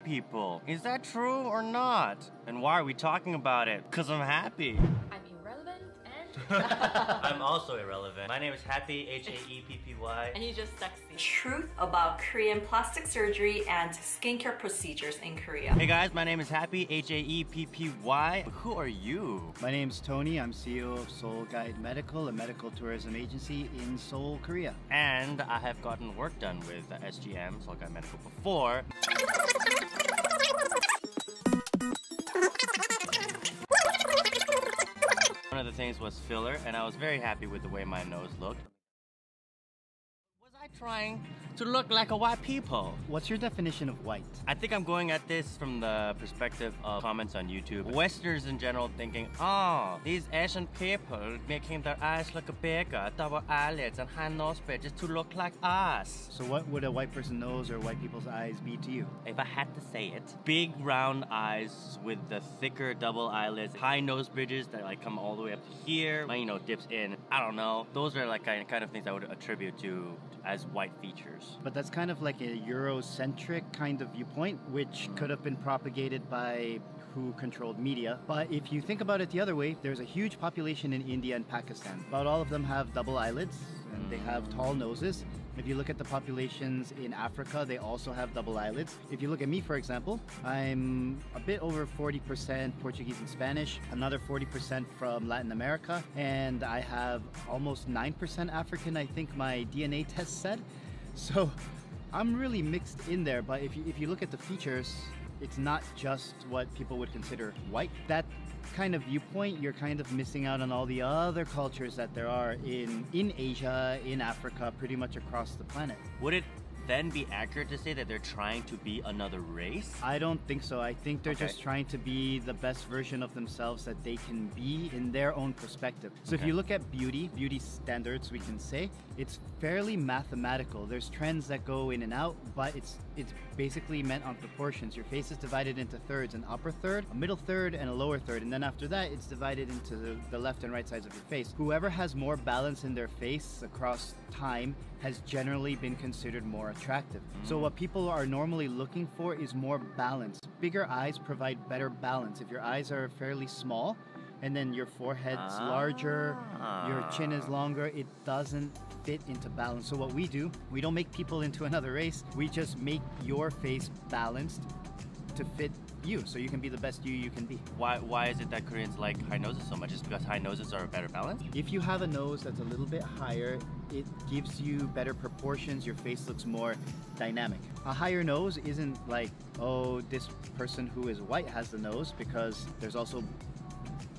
people. Is that true or not? And why are we talking about it? Because I'm happy. I'm irrelevant and... I'm also irrelevant. My name is Happy, H-A-E-P-P-Y. And you're just sexy. Truth about Korean plastic surgery and skincare procedures in Korea. Hey guys, my name is Happy, H-A-E-P-P-Y. Who are you? My name's Tony. I'm CEO of Seoul Guide Medical, a medical tourism agency in Seoul, Korea. And I have gotten work done with SGM, Seoul Guide Medical, before. One of the things was filler, and I was very happy with the way my nose looked. Was I trying to look like a white people? What's your definition of white? I think I'm going at this from the perspective of comments on YouTube. Westerners in general thinking, oh, these Asian people making their eyes look bigger, double eyelids and high nose bridges to look like us. So what would a white person's nose or white people's eyes be to you? If I had to say it, big round eyes with the thicker double eyelids, high nose bridges that like come all the way up to here, you know, dips in. I don't know. Those are like kind of things I would attribute to as white features. But that's kind of like a Eurocentric kind of viewpoint, which could have been propagated by who controlled media. But if you think about it the other way, there's a huge population in India and Pakistan. About all of them have double eyelids and they have tall noses. If you look at the populations in Africa, they also have double eyelids. If you look at me, for example, I'm a bit over 40% Portuguese and Spanish, another 40% from Latin America, and I have almost 9% African, I think my DNA test said. So I'm really mixed in there, but if you look at the features, it's not just what people would consider white. That kind of viewpoint, you're kind of missing out on all the other cultures that there are in Asia, in Africa, pretty much across the planet. Would it then be accurate to say that they're trying to be another race? I don't think so. I think they're just trying to be the best version of themselves that they can be in their own perspective. So if you look at beauty standards, we can say, it's fairly mathematical. There's trends that go in and out, but it's basically meant on proportions. Your face is divided into thirds, an upper third, a middle third, and a lower third. And then after that, it's divided into the left and right sides of your face. Whoever has more balance in their face across time has generally been considered more attractive. So what people are normally looking for is more balance. Bigger eyes provide better balance. If your eyes are fairly small, and then your forehead's larger, your chin is longer, it doesn't fit into balance. So what we do, we don't make people into another race, we just make your face balanced to fit you, so you can be the best you can be. Why is it that Koreans like high noses so much? Is it because high noses are a better balance? If you have a nose that's a little bit higher, it gives you better proportions, your face looks more dynamic. A higher nose isn't like, oh, this person who is white has the nose, because there's also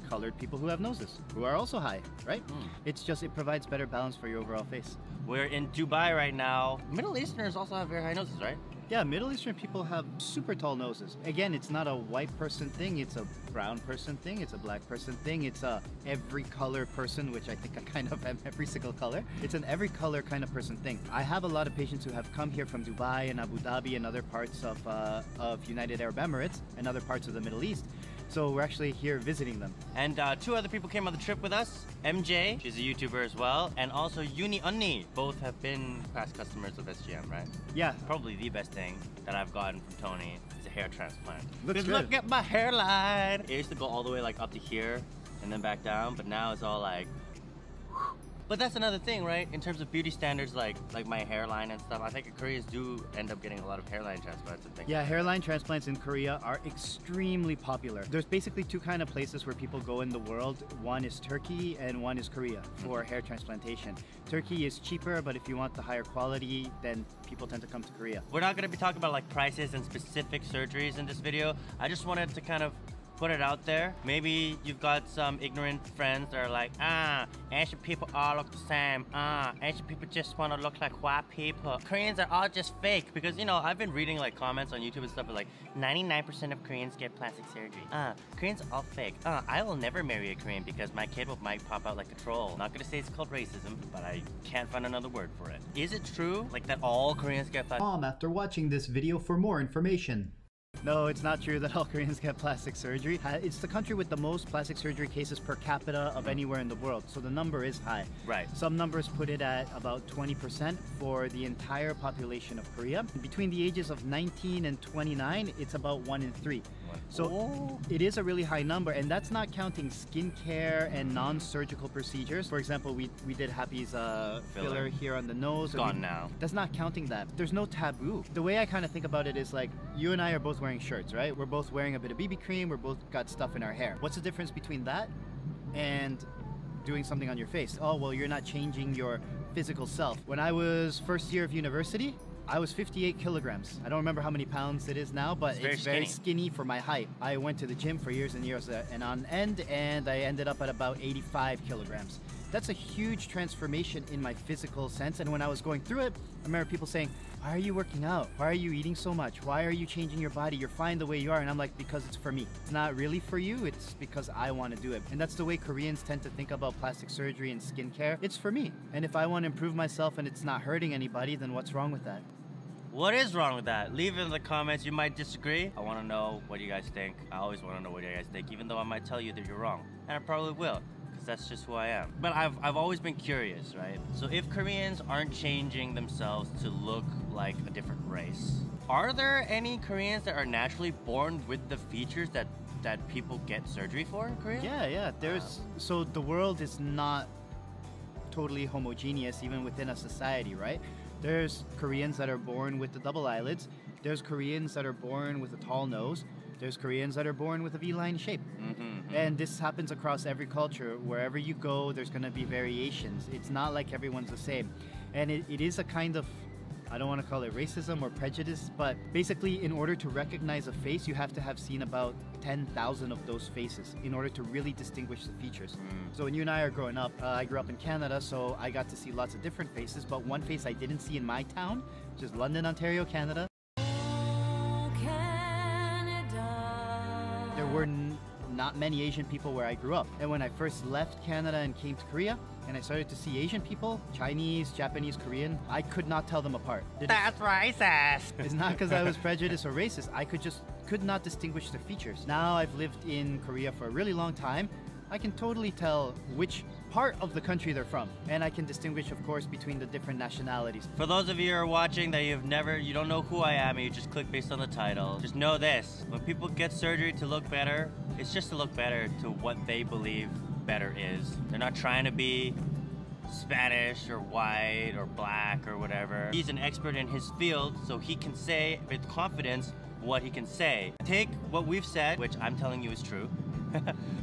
colored people who have noses, who are also high, right? It's just, it provides better balance for your overall face. We're in Dubai right now. Middle Easterners also have very high noses, right? Yeah, Middle Eastern people have super tall noses. Again, it's not a white person thing, it's a brown person thing, it's a black person thing, it's a every color person, which I think I kind of am every single color. It's an every color kind of person thing. I have a lot of patients who have come here from Dubai and Abu Dhabi and other parts of United Arab Emirates and other parts of the Middle East. So we're actually here visiting them. And two other people came on the trip with us. MJ, she's a YouTuber as well, and also Uni Unni. Both have been past customers of SGM, right? Yeah. Probably the best thing that I've gotten from Tony is a hair transplant. Looks good. Look at my hairline. It used to go all the way like up to here and then back down, but now it's all like... But that's another thing, right? In terms of beauty standards, like my hairline and stuff, I think Koreans do end up getting a lot of hairline transplants and things. Yeah, hairline transplants in Korea are extremely popular. There's basically two kind of places where people go in the world. One is Turkey and one is Korea for hair transplantation. Turkey is cheaper, but if you want the higher quality, then people tend to come to Korea. We're not gonna be talking about like prices and specific surgeries in this video. I just wanted to kind of put it out there. Maybe you've got some ignorant friends that are like, Asian people all look the same. Asian people just want to look like white people. Koreans are all just fake. Because, you know, I've been reading like comments on YouTube and stuff like 99% of Koreans get plastic surgery. Koreans are all fake. I will never marry a Korean because my kid might pop out like a troll. Not gonna say it's called racism, but I can't find another word for it. Is it true, like that all Koreans get plastic? After watching this video for more information. No, it's not true that all Koreans get plastic surgery. It's the country with the most plastic surgery cases per capita of anywhere in the world, so the number is high. Right. Some numbers put it at about 20% for the entire population of Korea. Between the ages of 19 and 29, it's about 1 in 3. So it is a really high number, and that's not counting skincare and non-surgical procedures. For example, we did Happy's filler here on the nose. It's gone now. That's not counting that. There's no taboo. The way I kind of think about it is like, you and I are both wearing shirts, right? We're both wearing a bit of BB cream, we're both got stuff in our hair. What's the difference between that and doing something on your face? Oh, well, you're not changing your physical self. When I was first year of university, I was 58 kilograms. I don't remember how many pounds it is now, but it's very skinny for my height. I went to the gym for years and years and on end, and I ended up at about 85 kilograms. That's a huge transformation in my physical sense. And when I was going through it, I remember people saying, why are you working out? Why are you eating so much? Why are you changing your body? You're fine the way you are. And I'm like, because it's for me. It's not really for you. It's because I want to do it. And that's the way Koreans tend to think about plastic surgery and skincare. It's for me. And if I want to improve myself and it's not hurting anybody, then what's wrong with that? What is wrong with that? Leave it in the comments. You might disagree. I want to know what you guys think. I always want to know what you guys think, even though I might tell you that you're wrong. And I probably will, because that's just who I am. But I've always been curious, right? So if Koreans aren't changing themselves to look like a different race, are there any Koreans that are naturally born with the features that people get surgery for in Korea? Yeah. So the world is not totally homogeneous even within a society, right? There's Koreans that are born with the double eyelids. There's Koreans that are born with a tall nose. There's Koreans that are born with a V-line shape. And this happens across every culture. Wherever you go, there's going to be variations. It's not like everyone's the same. And it is a kind of, I don't want to call it racism or prejudice, but basically in order to recognize a face, you have to have seen about 10,000 of those faces in order to really distinguish the features. So when you and I are growing up, I grew up in Canada, so I got to see lots of different faces, but one face I didn't see in my town, which is London, Ontario, Canada. There were not many Asian people where I grew up. And when I first left Canada and came to Korea, and I started to see Asian people, Chinese, Japanese, Korean, I could not tell them apart. That's racist! It's not because I was prejudiced or racist. I could not distinguish the features. Now I've lived in Korea for a really long time. I can totally tell which part of the country they're from. And I can distinguish, of course, between the different nationalities. For those of you who are watching that you don't know who I am and you just click based on the title, just know this. When people get surgery to look better, it's just to look better to what they believe better is. They're not trying to be Spanish or white or black or whatever. He's an expert in his field, so he can say with confidence what he can say. Take what we've said, which I'm telling you is true.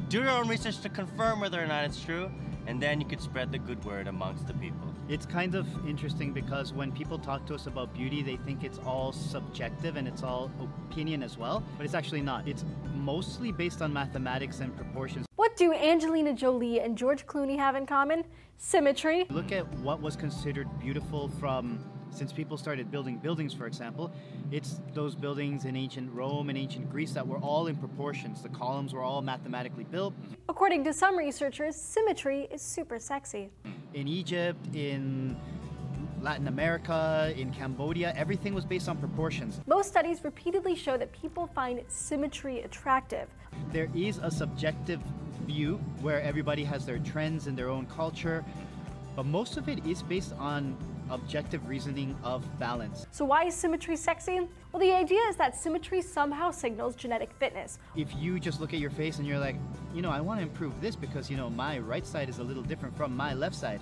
Do your own research to confirm whether or not it's true, and then you could spread the good word amongst the people. It's kind of interesting because when people talk to us about beauty, they think it's all subjective and it's all opinion as well, but it's actually not. It's mostly based on mathematics and proportions. What do Angelina Jolie and George Clooney have in common? Symmetry. Look at what was considered beautiful since people started building buildings, for example. It's those buildings in ancient Rome and ancient Greece that were all in proportions. The columns were all mathematically built. According to some researchers, symmetry is super sexy. In Egypt, in Latin America, in Cambodia, everything was based on proportions. Most studies repeatedly show that people find symmetry attractive. There is a subjective view where everybody has their trends in their own culture, but most of it is based on objective reasoning of balance. So why is symmetry sexy? Well, the idea is that symmetry somehow signals genetic fitness. If you just look at your face and you're like, I want to improve this because, my right side is a little different from my left side,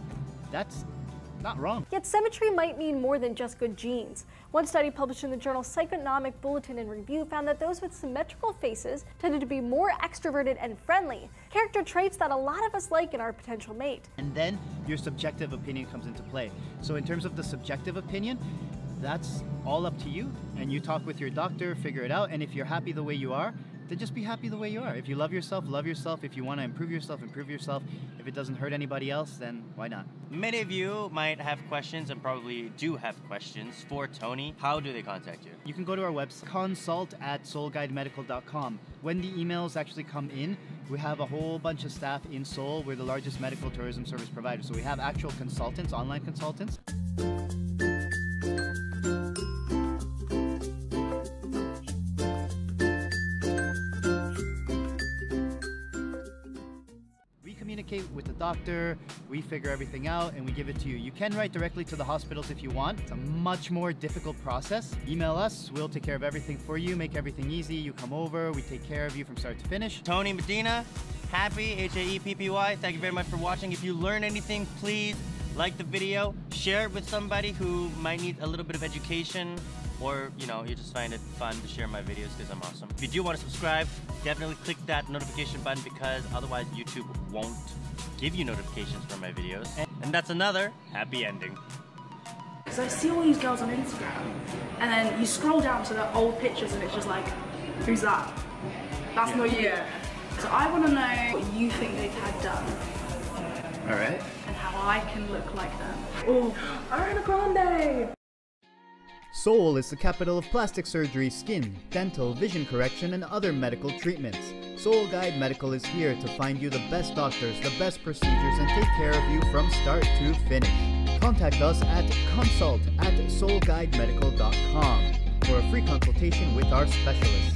that's not wrong. Yet symmetry might mean more than just good genes. One study published in the journal Psychonomic Bulletin and Review found that those with symmetrical faces tended to be more extroverted and friendly, character traits that a lot of us like in our potential mate. And then your subjective opinion comes into play. So in terms of the subjective opinion, that's all up to you, and you talk with your doctor, figure it out, and if you're happy the way you are, then just be happy the way you are. If you love yourself, love yourself. If you want to improve yourself, improve yourself. If it doesn't hurt anybody else, then why not? Many of you might have questions and probably do have questions for Tony. How do they contact you? You can go to our website, consult@seoulguidemedical.com. When the emails actually come in, we have a whole bunch of staff in Seoul. We're the largest medical tourism service provider. So we have actual consultants, online consultants. communicate with the doctor, we figure everything out, and we give it to you. You can write directly to the hospitals if you want. It's a much more difficult process. Email us, we'll take care of everything for you, make everything easy. You come over, we take care of you from start to finish. Tony Medina, Happy, H-A-E-P-P-Y. Thank you very much for watching. If you learned anything, please like the video, share it with somebody who might need a little bit of education, or you just find it fun to share my videos because I'm awesome. If you do want to subscribe, definitely click that notification button because otherwise YouTube won't give you notifications for my videos. And that's another happy ending. Because I see all these girls on Instagram, and then you scroll down to the old pictures and it's just like, who's that? That's not you. So I want to know what you think they've had done. Alright. And how I can look like them. Oh, Ariana Grande! Seoul is the capital of plastic surgery, skin, dental, vision correction, and other medical treatments. Soul Guide Medical is here to find you the best doctors, the best procedures, and take care of you from start to finish. Contact us at consult@soulguidemedical.com for a free consultation with our specialists.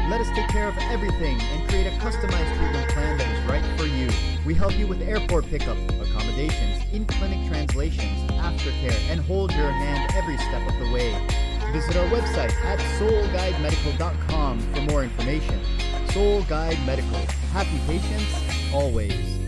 Let us take care of everything and create a customized treatment plan that is right for you. We help you with airport pickup, accommodations, in-clinic translations, aftercare, and hold your hand every step of the way. Visit our website at soulguidemedical.com for more information. Soul Guide Medical. Happy patients, always.